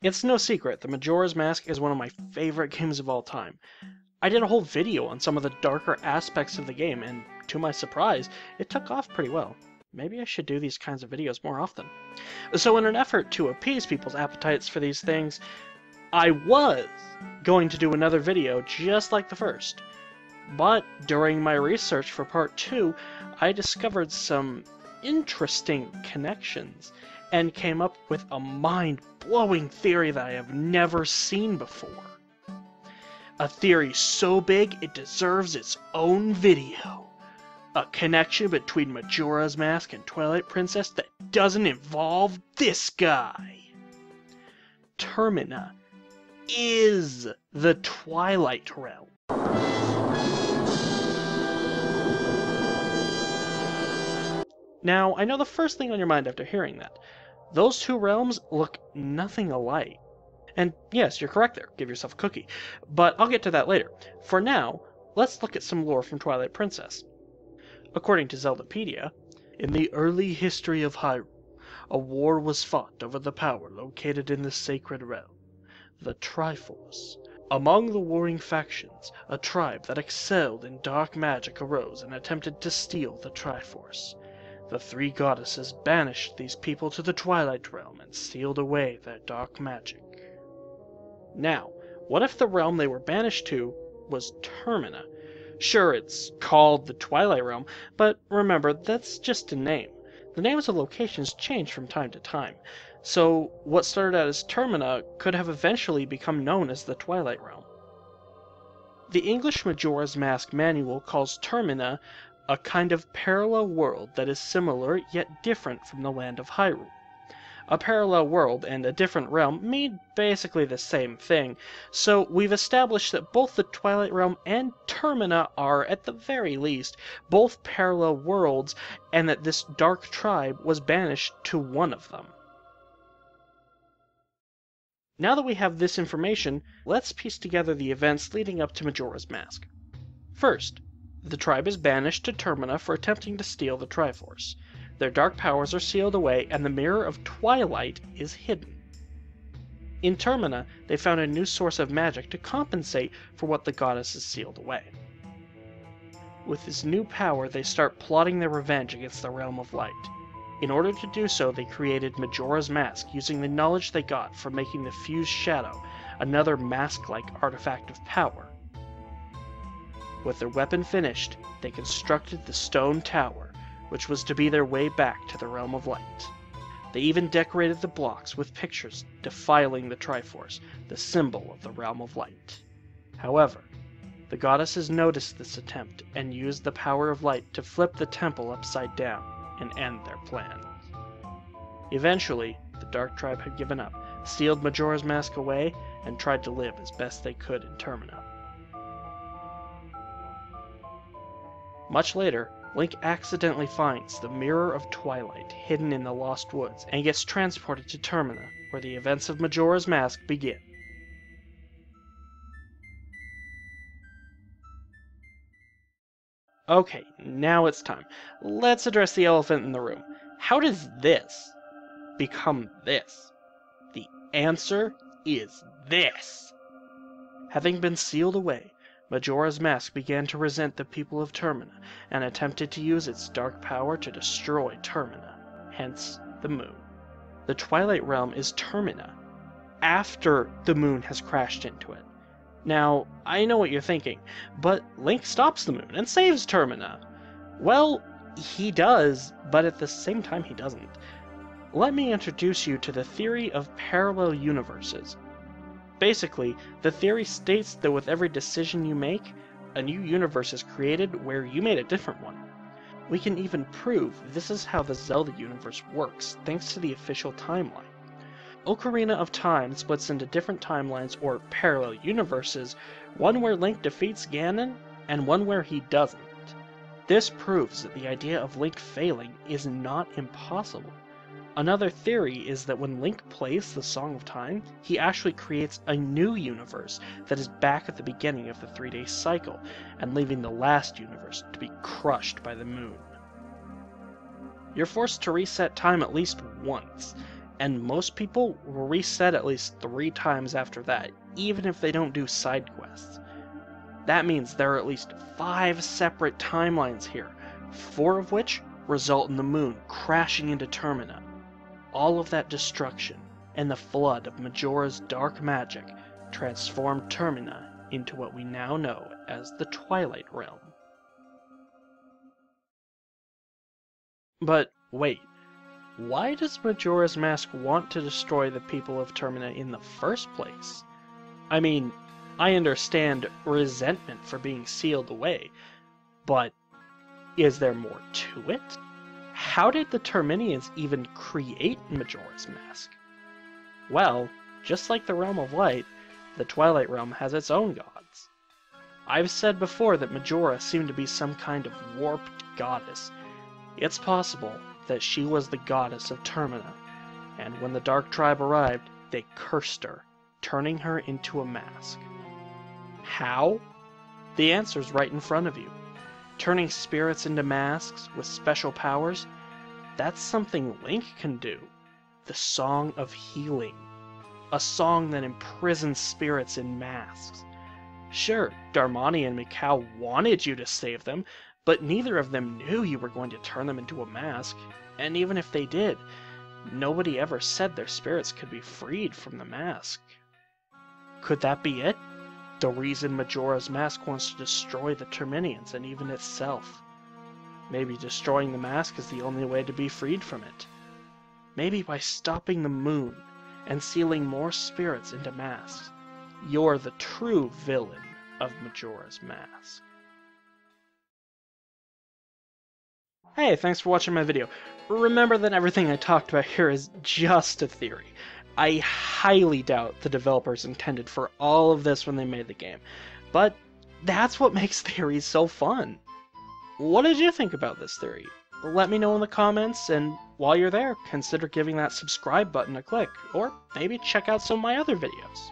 It's no secret that Majora's Mask is one of my favorite games of all time. I did a whole video on some of the darker aspects of the game, and to my surprise, it took off pretty well. Maybe I should do these kinds of videos more often. So in an effort to appease people's appetites for these things, I was going to do another video just like the first. But during my research for part 2, I discovered some interesting connections and came up with a mind-blowing theory that I have never seen before. A theory so big it deserves its own video. A connection between Majora's Mask and Twilight Princess that doesn't involve this guy. Termina is the Twilight Realm. Now, I know the first thing on your mind after hearing that. Those two realms look nothing alike. And yes, you're correct there, give yourself a cookie. But I'll get to that later. For now, let's look at some lore from Twilight Princess. According to Zeldapedia, in the early history of Hyrule, a war was fought over the power located in the sacred realm, the Triforce. Among the warring factions, a tribe that excelled in dark magic arose and attempted to steal the Triforce. The three goddesses banished these people to the Twilight Realm and sealed away their dark magic. Now, what if the realm they were banished to was Termina? Sure, it's called the Twilight Realm, but remember, that's just a name. The names of locations change from time to time, so what started out as Termina could have eventually become known as the Twilight Realm. The English Majora's Mask manual calls Termina a kind of parallel world that is similar yet different from the land of Hyrule. A parallel world and a different realm mean basically the same thing, so we've established that both the Twilight Realm and Termina are, at the very least, both parallel worlds, and that this dark tribe was banished to one of them. Now that we have this information, let's piece together the events leading up to Majora's Mask. First, the tribe is banished to Termina for attempting to steal the Triforce. Their dark powers are sealed away, and the Mirror of Twilight is hidden. In Termina, they found a new source of magic to compensate for what the goddesses sealed away. With this new power, they start plotting their revenge against the Realm of Light. In order to do so, they created Majora's Mask using the knowledge they got from making the Fused Shadow, another mask-like artifact of power. With their weapon finished, they constructed the Stone Tower, which was to be their way back to the Realm of Light. They even decorated the blocks with pictures defiling the Triforce, the symbol of the Realm of Light. However, the goddesses noticed this attempt and used the power of light to flip the temple upside down and end their plans. Eventually, the Dark Tribe had given up, sealed Majora's Mask away, and tried to live as best they could in Termina. Much later, Link accidentally finds the Mirror of Twilight hidden in the Lost Woods and gets transported to Termina, where the events of Majora's Mask begin. Okay, now it's time. Let's address the elephant in the room. How does this become this? The answer is this. Having been sealed away, Majora's Mask began to resent the people of Termina and attempted to use its dark power to destroy Termina, hence the moon. The Twilight Realm is Termina, after the moon has crashed into it. Now, I know what you're thinking, but Link stops the moon and saves Termina. Well, he does, but at the same time he doesn't. Let me introduce you to the theory of parallel universes. Basically, the theory states that with every decision you make, a new universe is created where you made a different one. We can even prove this is how the Zelda universe works, thanks to the official timeline. Ocarina of Time splits into different timelines or parallel universes, one where Link defeats Ganon, and one where he doesn't. This proves that the idea of Link failing is not impossible. Another theory is that when Link plays the Song of Time, he actually creates a new universe that is back at the beginning of the 3-day cycle, and leaving the last universe to be crushed by the moon. You're forced to reset time at least once, and most people will reset at least 3 times after that, even if they don't do side quests. That means there are at least 5 separate timelines here, 4 of which result in the moon crashing into Termina. All of that destruction and the flood of Majora's dark magic transformed Termina into what we now know as the Twilight Realm. But wait, why does Majora's Mask want to destroy the people of Termina in the first place? I mean, I understand resentment for being sealed away, but is there more to it? How did the Terminians even create Majora's Mask? Well, just like the Realm of Light, the Twilight Realm has its own gods. I've said before that Majora seemed to be some kind of warped goddess. It's possible that she was the goddess of Termina, and when the Dark Tribe arrived, they cursed her, turning her into a mask. How? The answer's right in front of you. Turning spirits into masks with special powers, that's something Link can do. The Song of Healing. A song that imprisons spirits in masks. Sure, Darmani and Mikau wanted you to save them, but neither of them knew you were going to turn them into a mask, and even if they did, nobody ever said their spirits could be freed from the mask. Could that be it? The reason Majora's Mask wants to destroy the Terminians and even itself. Maybe destroying the mask is the only way to be freed from it. Maybe by stopping the moon and sealing more spirits into masks, you're the true villain of Majora's Mask. Hey, thanks for watching my video. Remember that everything I talked about here is just a theory. I highly doubt the developers intended for all of this when they made the game, but that's what makes theories so fun. What did you think about this theory? Let me know in the comments, and while you're there, consider giving that subscribe button a click, or maybe check out some of my other videos.